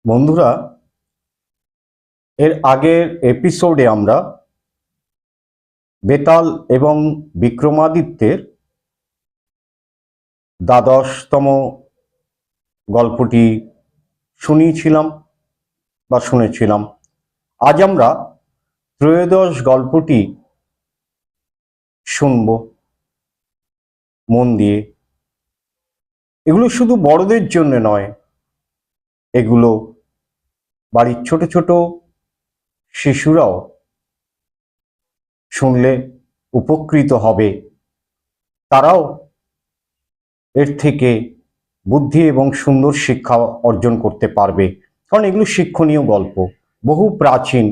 বন্ধুরা, এর আগের এপিসোডে আমরা বেতাল এবং বিক্রমাদিত্যের দ্বাদশতম গল্পটি শুনেছিলাম। আজ আমরা ত্রয়োদশ গল্পটি শুনব মন দিয়ে। এগুলো শুধু বড়দের জন্য নয়, এগুলো বাড়ির ছোট ছোট শিশুরাও শুনলে উপকৃত হবে। তারাও এর থেকে বুদ্ধি এবং সুন্দর শিক্ষা অর্জন করতে পারবে, কারণ এগুলো শিক্ষণীয় গল্প, বহু প্রাচীন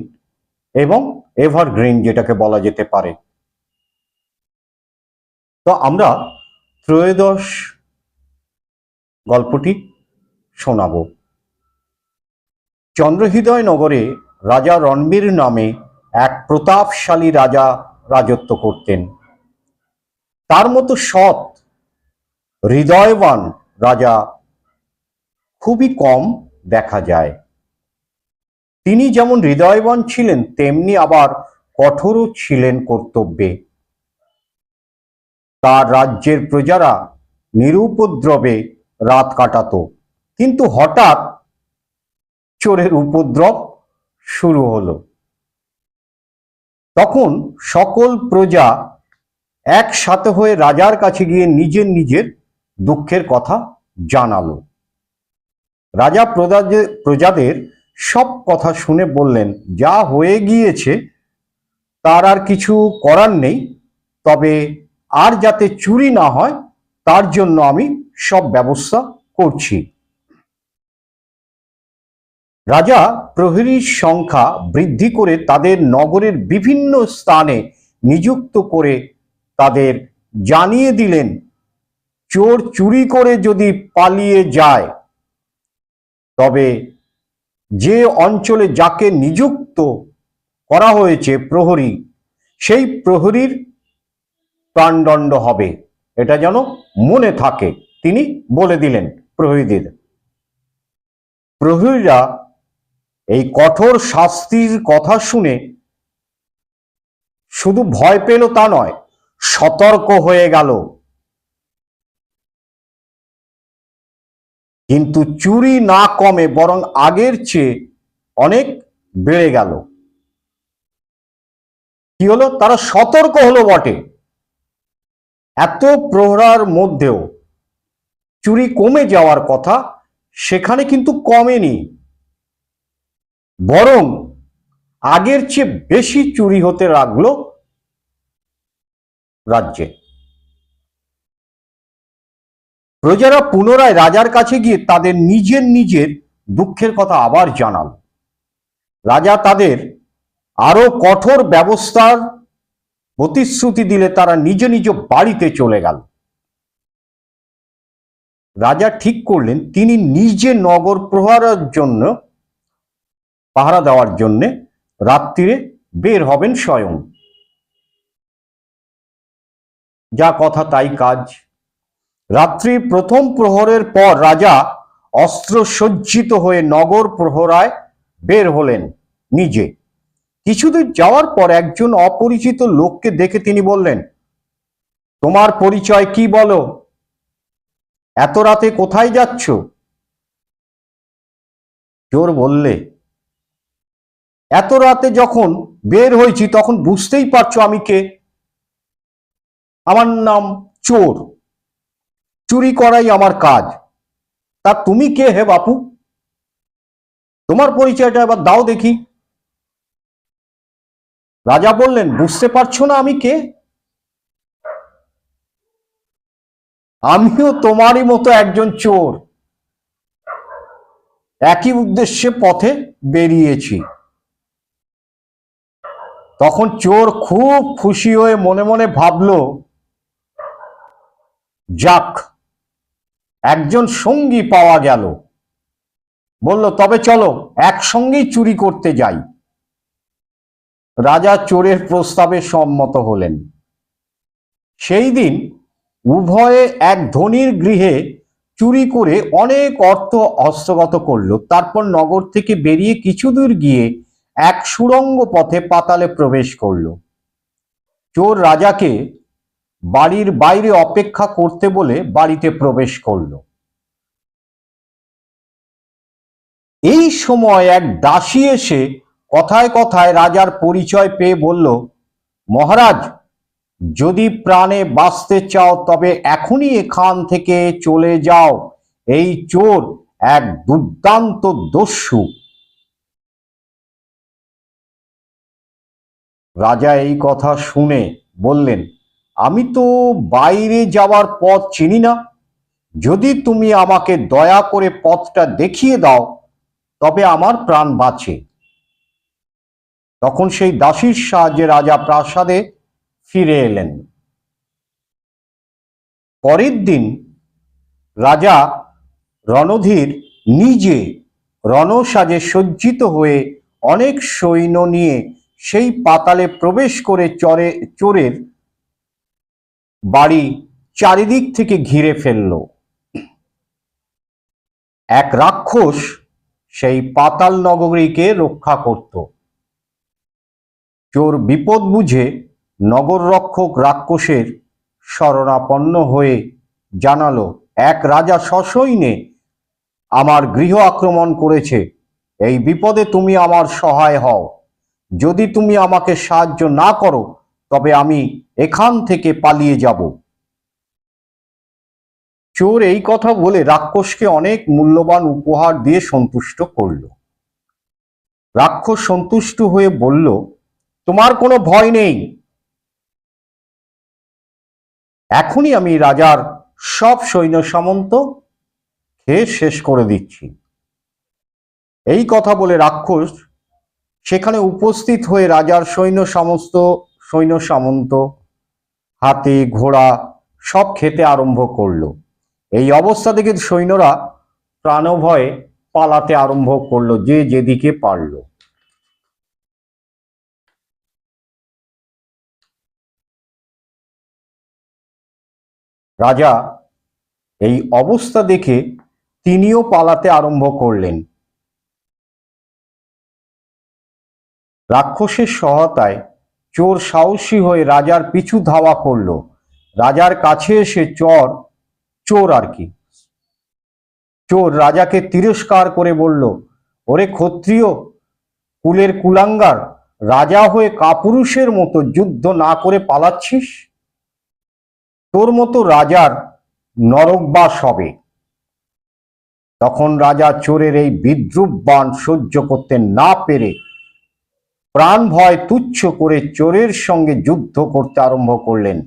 এবং এভারগ্রিন যেটাকে বলা যেতে পারে। তো আমরা ত্রয়োদশ গল্পটি শোনাব। চন্দ্রহৃদয় নগরে রাজা রণবীর নামে এক প্রতাপশালী রাজা রাজত্ব করতেন। তার মতো সৎ হৃদয়বান রাজা খুবই কম দেখা যায়। তিনি যেমন হৃদয়বান ছিলেন, তেমনি আবার কঠোরও ছিলেন কর্তব্যে। তার রাজ্যের প্রজারা নিরুপদ্রবে রাত কাটাতো, কিন্তু হঠাৎ চোরের উপদ্রব শুরু হলো। তখন সকল প্রজা একসাথে হয়ে রাজার কাছে গিয়ে নিজের নিজের দুঃখের কথা জানালো। রাজা প্রজাদের সব কথা শুনে বললেন, যা হয়ে গিয়েছে তার আর কিছু করার নেই, তবে আর যাতে চুরি না হয় তার জন্য আমি সব ব্যবস্থা করছি। রাজা প্রহরীর সংখ্যা বৃদ্ধি করে তাদের নগরের বিভিন্ন স্থানে নিযুক্ত করে তাদের জানিয়ে দিলেন, চোর চুরি করে যদি পালিয়ে যায় তবে যে অঞ্চলে যাকে নিযুক্ত করা হয়েছে প্রহরী, সেই প্রহরীর প্রাণদণ্ড হবে। এটা যেন মনে থাকে, তিনি বলে দিলেন প্রহরীদের। প্রহরীরা এই কঠোর শাস্তির কথা শুনে শুধু ভয় পেল তা নয়, সতর্ক হয়ে গেল। কিন্তু চুরি না কমে, বরং আগের চেয়ে অনেক বেড়ে গেল। কি হলো? তারা সতর্ক হলো বটে, এত প্রহরার মধ্যেও চুরি কমে যাওয়ার কথা সেখানে কিন্তু কমেনি, বরং আগের চেয়ে বেশি চুরি হতে লাগলো রাজ্যে। প্রজারা পুনরায় রাজার কাছে গিয়ে তাদের নিজের নিজের দুঃখের কথা আবার জানাল। রাজা তাদের আরো কঠোর ব্যবস্থার প্রতিশ্রুতি দিলে তারা নিজ নিজ বাড়িতে চলে গেল। রাজা ঠিক করলেন তিনি নিজে নগর পাহারা দেওয়ার জন্য রাত্রিরে বের হবেন স্বয়ং। যা কথা তাই কাজ। রাত্রির প্রথম প্রহরের পর রাজা অস্ত্র সজ্জিত হয়ে নগর প্রহরায় বের হলেন নিজে। কিছুদূর যাওয়ার পর একজন অপরিচিত লোককে দেখে তিনি বললেন, তোমার পরিচয় কি বলো? এত রাতে কোথায় যাচ্ছ? চোর বললে, এত রাতে যখন বের হয়েছি তখন বুঝতেই পারছো আমি কে। আমার নাম চোর, চুরি করাই আমার কাজ। তা তুমি কে হে বাপু? তোমার পরিচয়টা এবার দাও দেখি। রাজা বললেন, বুঝতে পারছো না আমি কে? আমিও তোমারই মতো একজন চোর, একই উদ্দেশ্যে পথে বেরিয়েছি। তখন চোর খুব খুশি হয়ে মনে মনে ভাবলো, যাক, একজন সঙ্গী পাওয়া গেল। বলল, তবে চলো একসঙ্গেই চুরি করতে যাই। রাজা চোরের প্রস্তাবে সম্মত হলেন। সেই দিন উভয়ে এক ধনীর গৃহে চুরি করে অনেক অর্থ হস্তগত করলো। তারপর নগর থেকে বেরিয়ে কিছু দূর গিয়ে এক সুড়ঙ্গ পথে পাতালে প্রবেশ করলো। চোর রাজাকে বাড়ির বাইরে অপেক্ষা করতে বলে বাড়িতে প্রবেশ করলো। এই সময় এক দাসী এসে কথায় কথায় রাজার পরিচয় পেয়ে বলল, মহারাজ, যদি প্রাণে বাঁচতে চাও তবে এখনই এখান থেকে চলে যাও। এই চোর এক দুর্দান্ত দস্যু। রাজা এই কথা শুনে বললেন, আমি তো বাইরে যাওয়ার পথ চিনি না। যদি তুমি আমাকে দয়া করে পথটা দেখিয়ে দাও তবে আমার প্রাণ বাঁচে। তখন সেই দাসীর সাহায্যে রাজা প্রাসাদে ফিরে এলেন। পরের দিন রাজা রণধীর নিজে রণসাজে সজ্জিত হয়ে অনেক সৈন্য নিয়ে সেই পাতালে প্রবেশ করে চোরের বাড়ি চারিদিক থেকে ঘিরে ফেলল। এক রাক্ষস সেই পাতাল নগরীকে রক্ষা করত। চোর বিপদ বুঝে নগর রক্ষক রাক্ষসের শরণাপন্ন হয়ে জানালো, এক রাজা সসৈন্যে আমার গৃহ আক্রমণ করেছে। এই বিপদে তুমি আমার সহায় হও। যদি তুমি আমাকে সাহায্য না করো তবে আমি এখান থেকে পালিয়ে যাব। চোর এই কথা বলে রাক্ষসকে অনেক মূল্যবান উপহার দিয়ে সন্তুষ্ট করল। রাক্ষস সন্তুষ্ট হয়ে বলল, তোমার কোনো ভয় নেই। এখনই আমি রাজার সব সৈন্য সামন্ত খেয়ে শেষ করে দিচ্ছি। এই কথা বলে রাক্ষস সেখানে উপস্থিত হয়ে রাজার সৈন্য সামন্ত হাতি ঘোড়া সব খেতে আরম্ভ করলো। এই অবস্থা দেখে সৈন্যরা প্রাণভয়ে পালাতে আরম্ভ করলো, যে যেদিকে পারল। রাজা এই অবস্থা দেখে তিনিও পালাতে আরম্ভ করলেন। রাক্ষসের সহায়তায় চোর সাহসী হয়ে রাজার পিছু ধাওয়া করলো। রাজার কাছে এসে চোর রাজাকে তিরস্কার করে বলল, ওরে ক্ষত্রিয় কুলের কুলাঙ্গার, রাজা হয়ে কাপুরুষের মতো যুদ্ধ না করে পালাচ্ছিস? তোর মতো রাজার নরকবাস হবে। তখন রাজা চোরের এই বিদ্রূপ বাণ সহ্য করতে না পেরে প্রাণ ভয় তুচ্ছ করে চোরের সঙ্গে যুদ্ধ করতে আরম্ভ করলেন।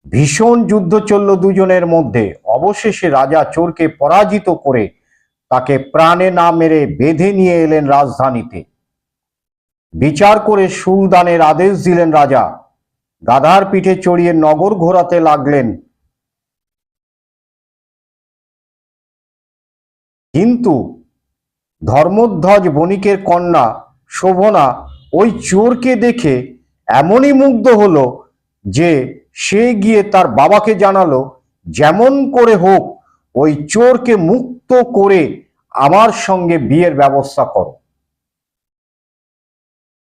ভীষণ যুদ্ধ চলল দুজনের মধ্যে। অবশেষে রাজা চোরকে পরাজিত করে তাকে প্রাণে না মেরে বেঁধে নিয়ে এলেন রাজধানীতে। বিচার করে শুলদানের আদেশ দিলেন রাজা। গাধার পিঠে চড়িয়ে নগর ঘোরাতে লাগলেন। কিন্তু ধর্মধ্বজ বণিকের কন্যা শোভনা ওই চোরকে দেখে এমনই মুগ্ধ হলো যে সে গিয়ে তার বাবাকে জানালো, যেমন করে হোক ওই চোরকে মুক্ত করে আমার সঙ্গে বিয়ের ব্যবস্থা করো।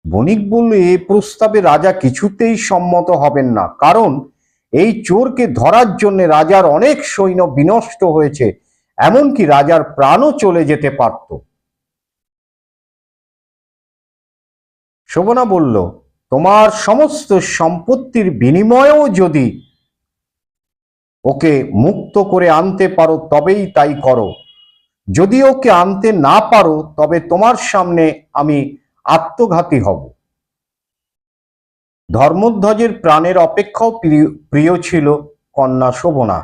বণিক বলল, এ প্রস্তাবে রাজা কিছুতেই সম্মত হবেন না, কারণ এই চোরকে ধরার জন্য রাজার অনেক সৈন্য বিনষ্ট হয়েছে, এমনকি রাজার প্রাণও চলে যেতে পারত। শোভনা বলল, তোমার সমস্ত সম্পত্তির বিনিময়েও যদি ওকে মুক্ত করে আনতে পারো তবেই তাই করো। যদি ওকে আনতে না পারো তবে তোমার সামনে আমি আত্মঘাতী হব। ধর্মধ্বজের প্রাণের অপেক্ষাও প্রিয় ছিল কন্যা শোভনা।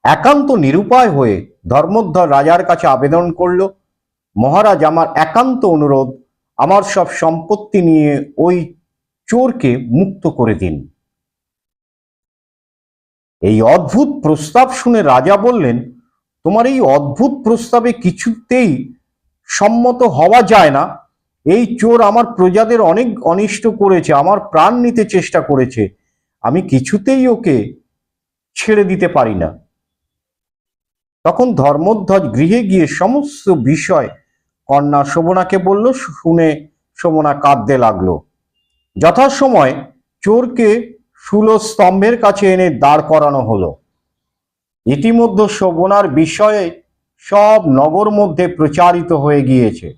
একান্ত নিরুপায় হয়ে ধর্মধ্বজ রাজার কাছে আবেদন করল, মহারাজ, আমার একান্ত অনুরোধ, আমার সব সম্পত্তি নিয়ে ওই চোরকে মুক্ত করে দিন। এই অদ্ভুত প্রস্তাব শুনে রাজা বললেন, তোমার এই অদ্ভুত প্রস্তাবে কিছুতেই সম্মত হওয়া যায় না। এই চোর আমার প্রজাদের অনেক অনিষ্ট করেছে, আমার প্রাণ নিতে চেষ্টা করেছে, আমি কিছুতেই ওকে ছেড়ে দিতে পারি না। তখন ধর্মধ্বজ গৃহে গিয়ে সমস্ত বিষয় কন্যা শোভনাকে বলল। শুনে শোভনা কাঁদতে লাগলো। যথাসময় চোরকে শূলস্তম্ভের কাছে এনে দাঁড় করানো হলো। ইতিমধ্যে শোভনার বিষয়ে সব নগর মধ্যে প্রচারিত হয়ে গিয়েছে।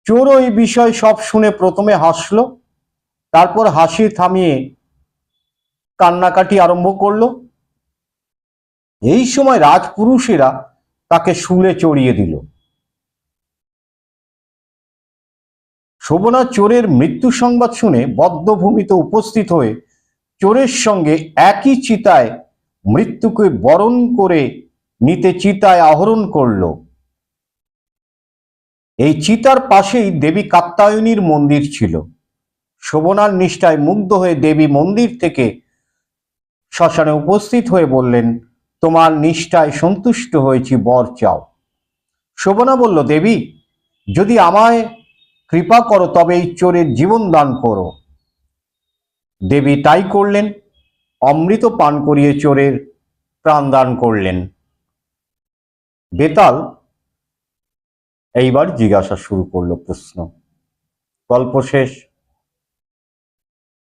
চোরও এই বিষয় সব শুনে প্রথমে হাসলো, তারপর হাসি থামিয়ে কান্নাকাটি আরম্ভ করলো। এই সময় রাজপুরুষেরা তাকে শূলে চড়িয়ে দিল। শোভনা চোরের মৃত্যু সংবাদ শুনে বদ্ধভূমিতে উপস্থিত হয়ে চোরের সঙ্গে একই চিতায় মৃত্যুকে বরণ করে নিতে চিতায় আহরণ করল। এই চিতার পাশেই দেবী কাত্যায়নীর মন্দির ছিল। শোভনার নিষ্ঠায় মুগ্ধ হয়ে দেবী মন্দির থেকে শ্মশানে উপস্থিত হয়ে বললেন, তোমার নিষ্ঠায় সন্তুষ্ট হয়েছি, বর চাও। শোভনা বলল, দেবী, যদি আমায় কৃপা করো তবে এই চোরের জীবন দান করো। দেবী তাই করলেন, অমৃত পান করিয়ে চোরের প্রাণ দান করলেন। বেতাল এইবার জিজ্ঞাসা শুরু করলো, প্রশ্ন। গল্প শেষ।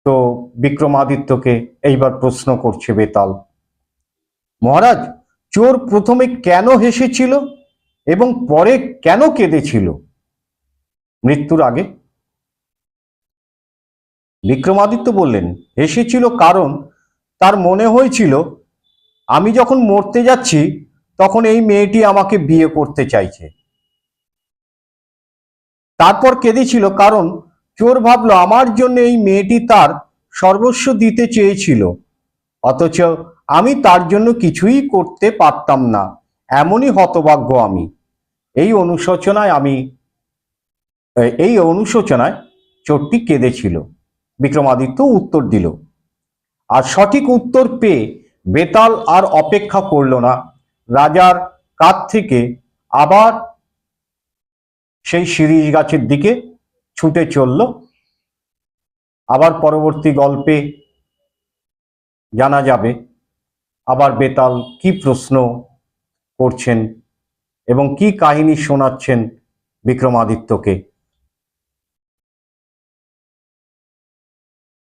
তো বিক্রমাদিত্যকে এইবার প্রশ্ন করছে বেতাল, মহারাজ, চোর প্রথমে কেন হেসেছিল এবং পরে কেন কেঁদেছিল মৃত্যুর আগে? বিক্রমাদিত্য বললেন, হেসেছিল কারণ তার মনে হয়েছিল আমি যখন মরতে যাচ্ছি তখন এই মেয়েটি আমাকে বিয়ে করতে চাইছে। তারপর কেঁদেছিল কারণ চোর ভাবলো আমার জন্য এই মেয়েটি তার সর্বস্ব দিতে চেয়েছিল, অথচ আমি তার জন্য কিছুই করতে পারতাম না, এমনই হতভাগ্য আমি। এই অনুশোচনায় চোরটি কেঁদেছিল। বিক্রমাদিত্য উত্তর দিল। আর সঠিক উত্তর পেয়ে বেতাল আর অপেক্ষা করল না, রাজার কাছ থেকে আবার সেই শিরীষ গাছের দিকে ছুটে চলল। আবার পরবর্তী গল্পে জানা যাবে আবার বেতাল কি প্রশ্ন করছেন এবং কি কাহিনী শোনাচ্ছেন বিক্রমাদিত্যকে।